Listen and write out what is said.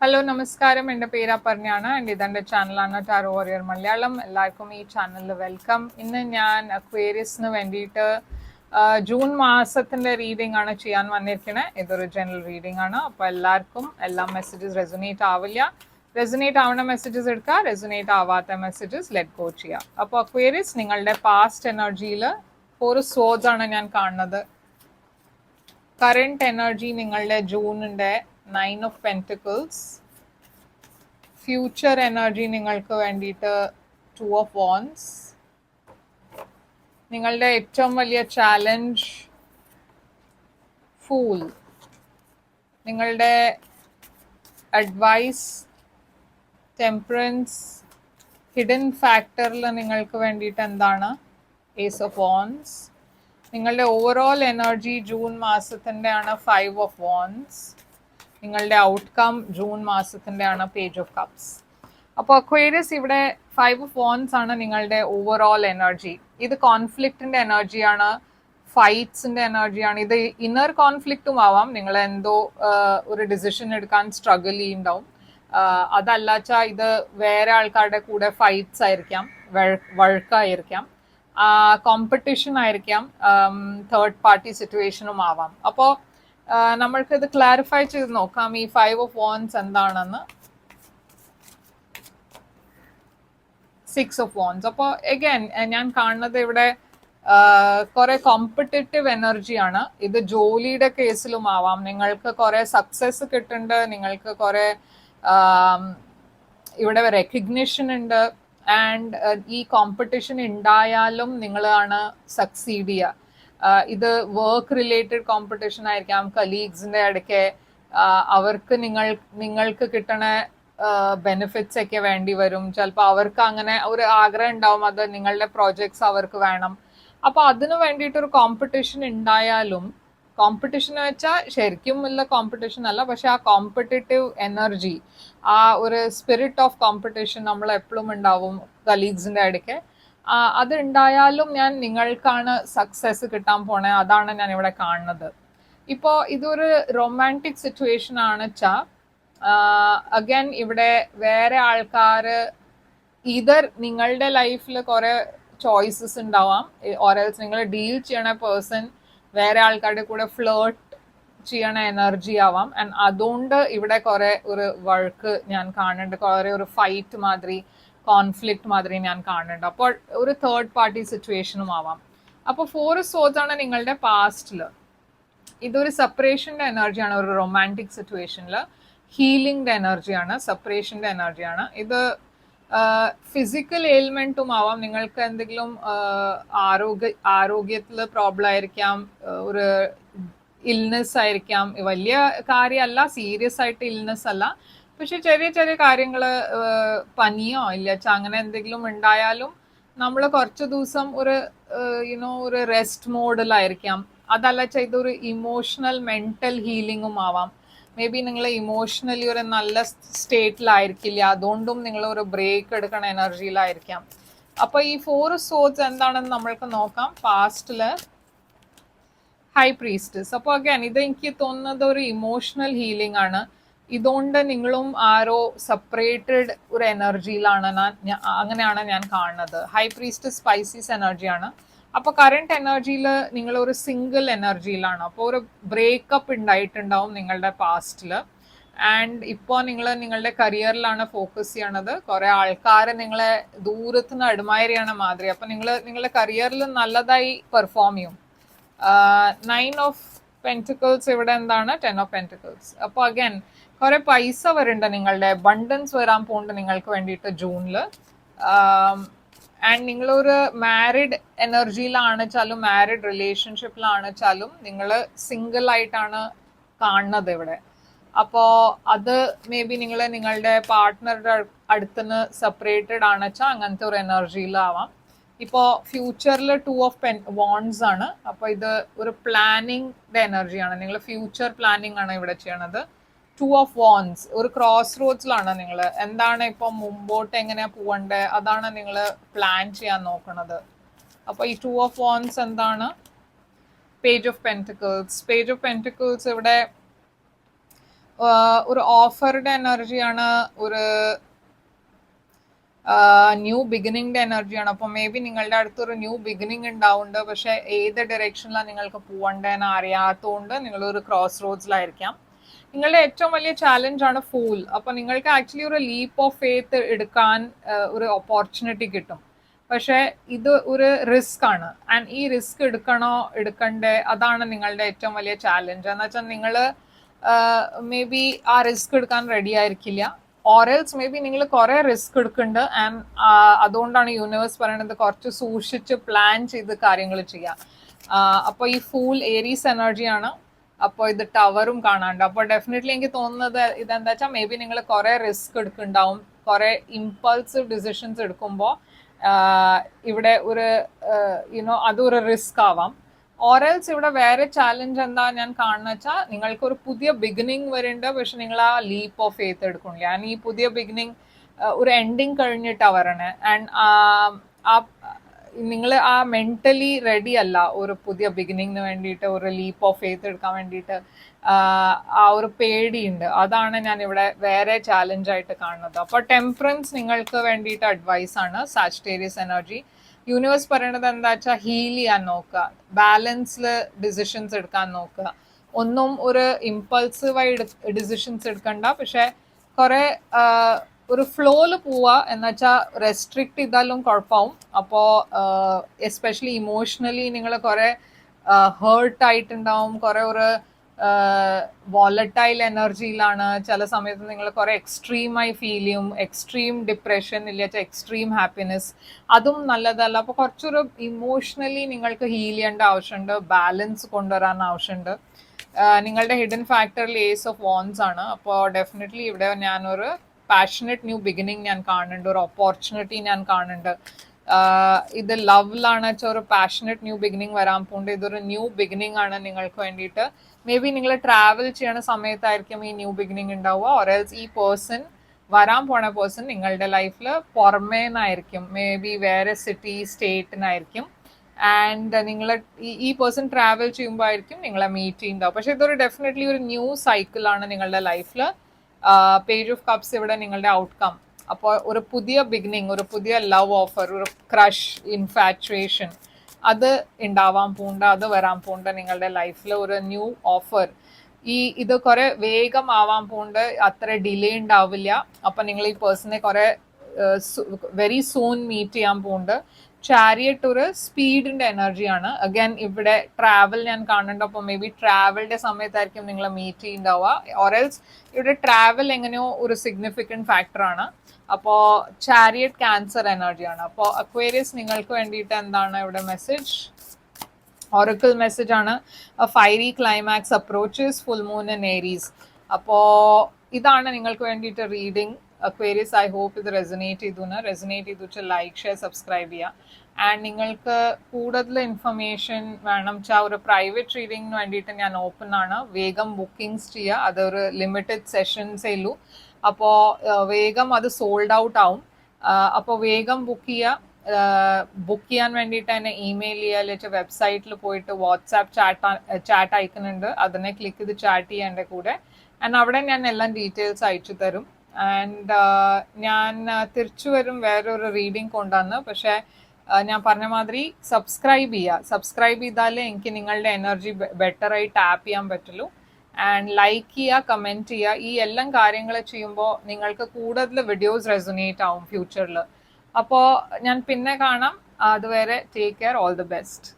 Hello നമസ്കാരം, എൻ്റെ പേര് അപർണയാണ് ആൻഡ് ഇതെൻ്റെ ചാനലാണ് ടാരോ വാരിയർ മലയാളം. എല്ലാവർക്കും ഈ ചാനലിൽ വെൽക്കം. ഇന്ന് ഞാൻ അക്വേറിയസിന് വേണ്ടിയിട്ട് ജൂൺ മാസത്തിൻ്റെ റീഡിംഗ് ആണ് ചെയ്യാൻ വന്നിരിക്കുന്നത്. ഇതൊരു ജനറൽ റീഡിംഗ് ആണ്. അപ്പോൾ എല്ലാവർക്കും എല്ലാ മെസ്സേജസ് റെസൊനേറ്റ് ആവില്ല. റെസൊനേറ്റ് ആവുന്ന മെസ്സേജസ് എടുക്കുക, റെസൊനേറ്റ് ആവാത്ത മെസ്സേജസ് ലെറ്റ് ഗോ ചെയ്യുക. അപ്പോൾ അക്വേറിയസ്, നിങ്ങളുടെ പാസ്റ്റ് എനർജിയിൽ ഒരു സോഴ്സ് ആണ് ഞാൻ കാണുന്നത്. കറണ്ട് എനർജി നിങ്ങളുടെ ജൂണിൻ്റെ 9 of Pentacles. ഫ്യൂച്ചർ എനർജി നിങ്ങൾക്ക് വേണ്ടിയിട്ട് 2 of Wands. നിങ്ങളുടെ ഏറ്റവും വലിയ ചാലഞ്ച് ഫൂൾ. നിങ്ങളുടെ അഡ്വൈസ് ടെമ്പറൻസ്. ഹിഡൻ ഫാക്ടറിൽ നിങ്ങൾക്ക് വേണ്ടിയിട്ട് എന്താണ്? Ace of wands. നിങ്ങളുടെ ഓവറോൾ എനർജി ജൂൺ മാസത്തിൻ്റെ ആണ് 5 of Wands. നിങ്ങളുടെ ഔട്ട്കം ജൂൺ മാസത്തിൻ്റെ ആണ് പേജ് ഓഫ് കപ്സ്. അപ്പോൾ അക്വേറിയസ്, ഇവിടെ 5 of Wands ആണ് നിങ്ങളുടെ ഓവറോൾ എനർജി. ഇത് കോൺഫ്ലിക്റ്റിൻ്റെ എനർജിയാണ്, ഫൈറ്റ്സിൻ്റെ എനർജിയാണ്. ഇത് ഇന്നർ കോൺഫ്ലിക്റ്റും ആവാം. നിങ്ങൾ എന്തോ ഒരു ഡിസിഷൻ എടുക്കാൻ സ്ട്രഗിൾ ചെയ്യുന്നുണ്ടാവും. അതല്ലാച്ചാൽ ഇത് വേറെ ആൾക്കാരുടെ കൂടെ ഫൈറ്റ്സ് ആയിരിക്കാം, വഴക്കായിരിക്കാം, കോമ്പറ്റീഷൻ ആയിരിക്കാം, തേർഡ് പാർട്ടി സിറ്റുവേഷനും ആവാം. അപ്പോൾ നമ്മൾക്കിത് ക്ലാരിഫൈ ചെയ്ത് നോക്കാം ഈ 5 of Wands എന്താണെന്ന്. 6 of Wands. അപ്പോൾ എഗൈൻ ഞാൻ കാണുന്നത് ഇവിടെ കുറെ കോമ്പറ്റേറ്റീവ് എനർജിയാണ്. ഇത് ജോലിയുടെ കേസിലും ആവാം. നിങ്ങൾക്ക് കുറെ സക്സസ് കിട്ടുന്നുണ്ട്, നിങ്ങൾക്ക് കുറെ ഇവിടെ റെക്കഗ്നിഷൻ ഉണ്ട്. ആൻഡ് ഈ കോമ്പറ്റീഷൻ ഉണ്ടായാലും നിങ്ങളാണ് സക്സീഡ് ചെയ്യുക. ഇത് വർക്ക് റിലേറ്റഡ് കോമ്പറ്റീഷൻ ആയിരിക്കാം, കലീഗ്സിന്റെ ഇടയ്ക്ക് അവർക്ക് നിങ്ങൾക്ക് കിട്ടണ ബെനിഫിറ്റ്സ് ഒക്കെ വേണ്ടി വരും. ചിലപ്പോൾ അവർക്ക് അങ്ങനെ ഒരു ആഗ്രഹം ഉണ്ടാവും, അത് നിങ്ങളുടെ പ്രോജക്ട്സ് അവർക്ക് വേണം. അപ്പൊ അതിന് വേണ്ടിയിട്ടൊരു കോമ്പറ്റീഷൻ ഉണ്ടായാലും, കോമ്പറ്റീഷൻ വെച്ചാൽ ശരിക്കും ഉള്ള കോമ്പറ്റീഷൻ അല്ല, പക്ഷെ ആ കോമ്പറ്റേറ്റീവ് എനർജി, ആ ഒരു സ്പിരിറ്റ് ഓഫ് കോമ്പറ്റീഷൻ നമ്മൾ എപ്പോഴും ഉണ്ടാവും കലീഗ്സിന്റെ ഇടയ്ക്ക്. അത് ഉണ്ടായാലും നിങ്ങൾക്കാണ് സക്സസ് കിട്ടാൻ പോണേ. അതാണ് ഞാൻ ഇവിടെ കാണുന്നത്. ഇപ്പോൾ ഇതൊരു റൊമാൻറ്റിക് സിറ്റുവേഷൻ ആണ് വെച്ചാൽ അഗൈൻ ഇവിടെ വേറെ ആൾക്കാർ ഇതർ നിങ്ങളുടെ ലൈഫിൽ കുറെ ചോയ്സസ് ഉണ്ടാവാം, ഓരൽസ് നിങ്ങൾ ഡീൽ ചെയ്യണ പേഴ്സൺ വേറെ ആൾക്കാരുടെ കൂടെ ഫ്ലേർട്ട് ചെയ്യണ എനർജി ആവാം. ആൻഡ് അതുകൊണ്ട് ഇവിടെ കുറെ ഒരു വഴക്ക് ഞാൻ കാണുന്നുണ്ട്, കുറെ ഒരു ഫൈറ്റ് മാതിരി, കോൺഫ്ലിക്റ്റ് മാതിരി ഞാൻ കാണുന്നുണ്ട്. അപ്പോൾ ഒരു തേർഡ് പാർട്ടി സിറ്റുവേഷനും ആവാം. അപ്പോൾ 4 of Swords ആണ് നിങ്ങളുടെ പാസ്റ്റിൽ. ഇതൊരു സെപ്പറേഷൻ്റെ എനർജിയാണ്. ഒരു റൊമാൻറ്റിക് സിറ്റുവേഷനിൽ ഹീലിംഗിൻ്റെ എനർജിയാണ്, സെപ്പറേഷൻ്റെ എനർജിയാണ്. ഇത് ഫിസിക്കൽ എയിൽമെൻറ്റും ആവാം. നിങ്ങൾക്ക് എന്തെങ്കിലും ആരോഗ്യത്തിൽ പ്രോബ്ലം ആയിരിക്കാം, ഒരു ഇൽനെസ് ആയിരിക്കാം. വലിയ കാര്യമല്ല, സീരിയസ് ആയിട്ട് ഇൽനെസ് അല്ല, പക്ഷെ ചെറിയ ചെറിയ കാര്യങ്ങൾ, പനിയോ ഇല്ല അങ്ങനെ എന്തെങ്കിലും ഉണ്ടായാലും നമ്മൾ കുറച്ച് ദിവസം ഒരു ഒരു റെസ്റ്റ് മോഡിലായിരിക്കാം. അതല്ല ഇതൊരു ഇമോഷണൽ മെന്റൽ ഹീലിംഗും ആവാം. മേ ബി നിങ്ങൾ ഇമോഷണലി ഒരു നല്ല സ്റ്റേറ്റിലായിരിക്കില്ല, അതുകൊണ്ടും നിങ്ങൾ ഒരു ബ്രേക്ക് എടുക്കണ എനർജിയിലായിരിക്കാം. അപ്പൊ ഈ 4 of Swords എന്താണെന്ന് നമ്മൾക്ക് നോക്കാം. പാസ്റ്റില് ഹൈ പ്രീസ്റ്റസ്. അപ്പോൾ അഗൈൻ ഇത് എനിക്ക് തോന്നുന്നത് ഒരു ഇമോഷണൽ ഹീലിംഗ് ആണ്. ഇതുകൊണ്ട് നിങ്ങളും ആരോ സെപ്പറേറ്റഡ് ഒരു എനർജിയിലാണ്, അങ്ങനെയാണ് ഞാൻ കാണുന്നത്. ഹൈ പ്രീസ്റ്റസ് സ്പൈസീസ് എനർജിയാണ്. അപ്പോൾ കറണ്ട് എനർജിയിൽ നിങ്ങളൊരു സിംഗിൾ എനർജിയിലാണ്. അപ്പോൾ ഒരു ബ്രേക്കപ്പ് ഉണ്ടായിട്ടുണ്ടാവും നിങ്ങളുടെ പാസ്റ്റിൽ. ആൻഡ് ഇപ്പോൾ നിങ്ങൾ നിങ്ങളുടെ കരിയറിലാണ് ഫോക്കസ് ചെയ്യണത്. കുറേ ആൾക്കാർ നിങ്ങളെ ദൂരത്തുനിന്ന് അഡ്മയർ ചെയ്യണ മാതിരി. അപ്പോൾ നിങ്ങളുടെ കരിയറിൽ നല്ലതായി പെർഫോം ചെയ്യും. 9 of Pentacles ഇവിടെ എന്താണ്? 10 of Pentacles. അപ്പോൾ അഗൈൻ കുറെ പൈസ വരുന്നുണ്ട്, നിങ്ങളുടെ അബണ്ടൻസ് വരാൻ പോകുന്നുണ്ട് നിങ്ങൾക്ക് വേണ്ടിയിട്ട് ജൂണിൽ. ആൻഡ് നിങ്ങളൊരു മാരിഡ് എനർജിയിലാണ് വെച്ചാലും, മാരിഡ് റിലേഷൻഷിപ്പിലാണ് വെച്ചാലും, നിങ്ങൾ സിംഗിൾ ആയിട്ടാണ് കാണുന്നത് ഇവിടെ. അപ്പോൾ അത് മേ ബി നിങ്ങളുടെ പാർട്ട്ണറുടെ അടുത്തുനിന്ന് സെപ്പറേറ്റഡ് ആണ് വെച്ചാൽ അങ്ങനത്തെ ഒരു എനർജിയിലാവാം. ഇപ്പോൾ ഫ്യൂച്ചറിൽ 2 of Wands ആണ്. അപ്പോൾ ഇത് ഒരു പ്ലാനിങ്ങിൻ്റെ എനർജിയാണ്. നിങ്ങൾ ഫ്യൂച്ചർ പ്ലാനിങ് ആണ് ഇവിടെ ചെയ്യണത്. 2 of Wands ഒരു ക്രോസ് റോഡ്സിലാണ്. നിങ്ങൾ എന്താണ് ഇപ്പോൾ മുമ്പോട്ട് എങ്ങനെയാ പോകണ്ടേ, അതാണ് നിങ്ങൾ പ്ലാൻ ചെയ്യാൻ നോക്കുന്നത്. അപ്പോൾ ഈ 2 of Wands എന്താണ്? Page of pentacles. Page of pentacles ഇവിടെ ഒരു ഓഫറുടെ എനർജിയാണ്, ഒരു ന്യൂ ബിഗിനിങ്ങിന്റെ എനർജിയാണ്. അപ്പോൾ മേ ബി നിങ്ങളുടെ അടുത്തൊരു ന്യൂ ബിഗിനിങ് ഉണ്ടാവുന്നുണ്ട്, പക്ഷെ ഏത് ഡയറക്ഷനിലാണ് നിങ്ങൾക്ക് പോകേണ്ടതെന്ന് അറിയാത്തതുകൊണ്ട് നിങ്ങളൊരു ക്രോസ് റോഡ്സിലായിരിക്കാം. നിങ്ങളുടെ ഏറ്റവും വലിയ ചാലഞ്ചാണ് ഫൂൾ. അപ്പോൾ നിങ്ങൾക്ക് ആക്ച്വലി ഒരു ലീപ്പ് ഓഫ് ഫെയ്ത്ത് എടുക്കാൻ ഒരു ഓപ്പർച്യൂണിറ്റി കിട്ടും. പക്ഷെ ഇത് ഒരു റിസ്ക് ആണ്. ആൻഡ് ഈ റിസ്ക് എടുക്കണോ എടുക്കണ്ടേ, അതാണ് നിങ്ങളുടെ ഏറ്റവും വലിയ ചാലഞ്ച്. എന്ന് വെച്ചാൽ നിങ്ങൾ മേ ബി ആ റിസ്ക് എടുക്കാൻ റെഡി ആയിരിക്കില്ല, ഓറൽസ് മേ ബി നിങ്ങൾ കുറെ റിസ്ക് എടുക്കുന്നുണ്ട്. ആൻഡ് അതുകൊണ്ടാണ് യൂണിവേഴ്സ് പറയുന്നത് കുറച്ച് സൂക്ഷിച്ച് പ്ലാൻ ചെയ്ത് കാര്യങ്ങൾ ചെയ്യാം. അപ്പോൾ ഈ ഫൂൾ ഏരീസ് എനർജിയാണ്. അപ്പോൾ ഇത് ടവറും കാണാണ്ട്. അപ്പോൾ ഡെഫിനറ്റ്ലി എനിക്ക് തോന്നുന്നത് ഇതെന്താ വെച്ചാൽ മേ ബി നിങ്ങൾ കുറെ റിസ്ക് എടുക്കുന്നുണ്ടാവും, കുറെ ഇമ്പൾസീവ് ഡിസിഷൻസ് എടുക്കുമ്പോൾ ഇവിടെ ഒരു യുനോ അതൊരു റിസ്ക് ആവാം. ഓറൽസ് ഇവിടെ വേറെ ചാലഞ്ച് എന്താ ഞാൻ കാണുന്ന വെച്ചാൽ നിങ്ങൾക്ക് ഒരു പുതിയ ബിഗിനിങ് വരുന്നുണ്ട്, പക്ഷെ നിങ്ങൾ ആ ലീപ്പ് ഓഫ് ഫെയ്ത്ത് എടുക്കണില്ല. ആൻഡ് ഈ പുതിയ ബിഗിനിങ് ഒരു എൻഡിങ് കഴിഞ്ഞിട്ടാണ് വരണേ. ആൻഡ് ആ നിങ്ങൾ ആ മെന്റലി റെഡി അല്ല ഒരു പുതിയ ബിഗിനിങ്ങിന് വേണ്ടിയിട്ട്, ഒരു ലീപ്പ് ഓഫ് ഫെയ്ത്ത് എടുക്കാൻ വേണ്ടിയിട്ട്. ആ ഒരു പേടിയുണ്ട്. അതാണ് ഞാൻ ഇവിടെ വേറെ ചാലഞ്ച് ആയിട്ട് കാണുന്നത്. അപ്പോൾ ടെമ്പറൻസ് നിങ്ങൾക്ക് വേണ്ടിയിട്ട് അഡ്വൈസ് ആണ്, സാജിറ്റേറിയസ് എനർജി. യൂണിവേഴ്സ് പറയണത് എന്താ വെച്ചാൽ ഹീൽ ചെയ്യാൻ നോക്കുക, ബാലൻസിൽ ഡിസിഷൻസ് എടുക്കാൻ നോക്കുക. ഒന്നും ഒരു ഇമ്പൾസീവായി ഡിസിഷൻസ് എടുക്കണ്ട, പക്ഷെ കുറെ ഒരു ഫ്ലോയില് പോവുക. എന്ന് വെച്ചാൽ റെസ്ട്രിക്ട് ചെയ്താലും കുഴപ്പമാവും. അപ്പോൾ എസ്പെഷ്യലി ഇമോഷണലി നിങ്ങൾ കുറെ ഹേർട്ട് ആയിട്ടുണ്ടാവും, കുറെ ഒരു വോളറ്റൈൽ എനർജിയിലാണ്. ചില സമയത്ത് നിങ്ങൾ കുറെ എക്സ്ട്രീമായി ഫീൽ ചെയ്യും, എക്സ്ട്രീം ഡിപ്രഷൻ ഇല്ല എക്സ്ട്രീം ഹാപ്പിനെസ്. അതും നല്ലതല്ല. അപ്പോൾ കുറച്ചൊരു ഇമോഷണലി നിങ്ങൾക്ക് ഹീൽ ചെയ്യേണ്ട ആവശ്യമുണ്ട്, ബാലൻസ് കൊണ്ടുവരാൻ ആവശ്യമുണ്ട്. നിങ്ങളുടെ ഹിഡൻ ഫാക്ടറിൽ ഏസ് ഓഫ് വോൺസ് ആണ്. അപ്പോൾ ഡെഫിനറ്റ്ലി ഇവിടെ ഞാനൊരു പാഷനറ്റ് ന്യൂ ബിഗിനിങ് ഞാൻ കാണുന്നുണ്ട്, ഒരു ഓപ്പർച്യൂണിറ്റി ഞാൻ കാണുന്നുണ്ട്. ഇത് ലവിലാണ് വെച്ചാൽ ഒരു പാഷനറ്റ് ന്യൂ ബിഗിനിങ് വരാൻ പോകുന്നുണ്ട്. ഇതൊരു ന്യൂ ബിഗിനിങ് ആണ് നിങ്ങൾക്ക് വേണ്ടിയിട്ട്. മേ ബി നിങ്ങൾ ട്രാവൽ ചെയ്യണ സമയത്തായിരിക്കും ഈ ന്യൂ ബിഗിനിങ് ഉണ്ടാവുക, ഓറൽസ് ഈ പേഴ്സൺ വരാൻ പോണ പേഴ്സൺ നിങ്ങളുടെ ലൈഫിൽ പുറമേന്നായിരിക്കും, മേ ബി വേറെ സിറ്റി സ്റ്റേറ്റിനായിരിക്കും. ആൻഡ് നിങ്ങൾ ഈ പേഴ്സൺ ട്രാവൽ ചെയ്യുമ്പോൾ ആയിരിക്കും നിങ്ങളെ മീറ്റ് ചെയ്യുന്നുണ്ടാവും. പക്ഷെ ഇതൊരു ഡെഫിനറ്റ്ലി ഒരു ന്യൂ സൈക്കിളാണ് നിങ്ങളുടെ ലൈഫിൽ. പേജ് ഓഫ് കപ്സ് ഇവിടെ നിങ്ങളുടെ ഔട്ട്കം. അപ്പോൾ ഒരു പുതിയ ബിഗിനിങ്, ഒരു പുതിയ ലവ് ഓഫർ, ഒരു ക്രഷ്, ഇൻഫാച്വേഷൻ അത് ഉണ്ടാവാൻ പോകുന്നുണ്ട്, അത് വരാൻ പോകുന്നുണ്ട് നിങ്ങളുടെ ലൈഫിൽ. ഒരു ന്യൂ ഓഫർ ഇത് കുറെ വേഗം ആവാൻ പോകുന്നുണ്ട്, അത്ര ഡിലേ ഉണ്ടാവില്ല. അപ്പൊ നിങ്ങൾ ഈ പേഴ്സണെ കുറെ വെരി സൂൺ മീറ്റ് ചെയ്യാൻ പോകുന്നുണ്ട്. ചാരിയറ്റ് ഒരു സ്പീഡിന്റെ എനർജിയാണ്. അഗൈൻ ഇവിടെ ട്രാവൽ ഞാൻ കാണുന്നുണ്ട്. അപ്പോൾ മേ ബി ട്രാവലിന്റെ സമയത്തായിരിക്കും നിങ്ങൾ മീറ്റ് ചെയ്യുന്നുണ്ടാവുക, ഓറൽസ് ഇവിടെ ട്രാവൽ എങ്ങനെയോ ഒരു സിഗ്നിഫിക്കൻറ്റ് ഫാക്ടറാണ്. അപ്പോൾ ചാരിയറ്റ് ക്യാൻസർ എനർജിയാണ്. അപ്പോൾ അക്വേറിയസ് നിങ്ങൾക്ക് വേണ്ടിയിട്ട് എന്താണ് ഇവിടെ മെസ്സേജ്? ഓറക്കിൾ മെസ്സേജ് ആണ്, fairy climax approaches full moon in Aries. അപ്പോൾ ഇതാണ് നിങ്ങൾക്ക് വേണ്ടിയിട്ട് റീഡിങ്. അക്വേറിയസ് ഐ ഹോപ്പ് ഇത് റെസനേറ്റ് ചെയ്തു ലൈക്ക് ഷെയർ സബ്സ്ക്രൈബ് ചെയ്യുക. ആൻഡ് നിങ്ങൾക്ക് കൂടുതൽ ഇൻഫർമേഷൻ വേണം വെച്ചാൽ ഒരു പ്രൈവറ്റ് റീഡിങ്ങിന് വേണ്ടിയിട്ട് ഞാൻ ഓപ്പൺ ആണ്. വേഗം ബുക്കിങ്സ് ചെയ്യുക, അതൊരു ലിമിറ്റഡ് സെഷൻസേ ഉള്ളൂ. അപ്പോൾ വേഗം അത് സോൾഡ് ഔട്ട് ആവും. അപ്പോൾ വേഗം ബുക്ക് ചെയ്യാൻ വേണ്ടിയിട്ട് തന്നെ ഇമെയിൽ ചെയ്യുക, അല്ലെങ്കിൽ വെബ്സൈറ്റിൽ പോയിട്ട് വാട്സാപ്പ് ചാറ്റ് അയക്കുന്നുണ്ട്, അതിനെ ക്ലിക്ക് ചെയ്ത് ചാറ്റ് ചെയ്യുക എൻ്റെ കൂടെ. ആൻഡ് അവിടെ ഞാൻ എല്ലാം ഡീറ്റെയിൽസ് അയച്ചു തരും. ആൻഡ് ഞാൻ തിരിച്ചു വരും വേറൊരു റീഡിങ് കൊണ്ടുവന്ന്. പക്ഷേ ഞാൻ പറഞ്ഞ മാതിരി സബ്സ്ക്രൈബ് ചെയ്താലേ എനിക്ക് നിങ്ങളുടെ എനർജി ബെറ്ററായി ടാപ്പ് ചെയ്യാൻ പറ്റുള്ളൂ. ആൻഡ് ലൈക്ക് ചെയ്യുക, കമൻറ്റ് ചെയ്യുക. ഈ എല്ലാം കാര്യങ്ങൾ ചെയ്യുമ്പോൾ നിങ്ങൾക്ക് കൂടുതൽ വീഡിയോസ് റെസൊനേറ്റ് ആവും ഫ്യൂച്ചറിൽ. അപ്പോൾ ഞാൻ പിന്നെ കാണാം. അതുവരെ take care, all the best.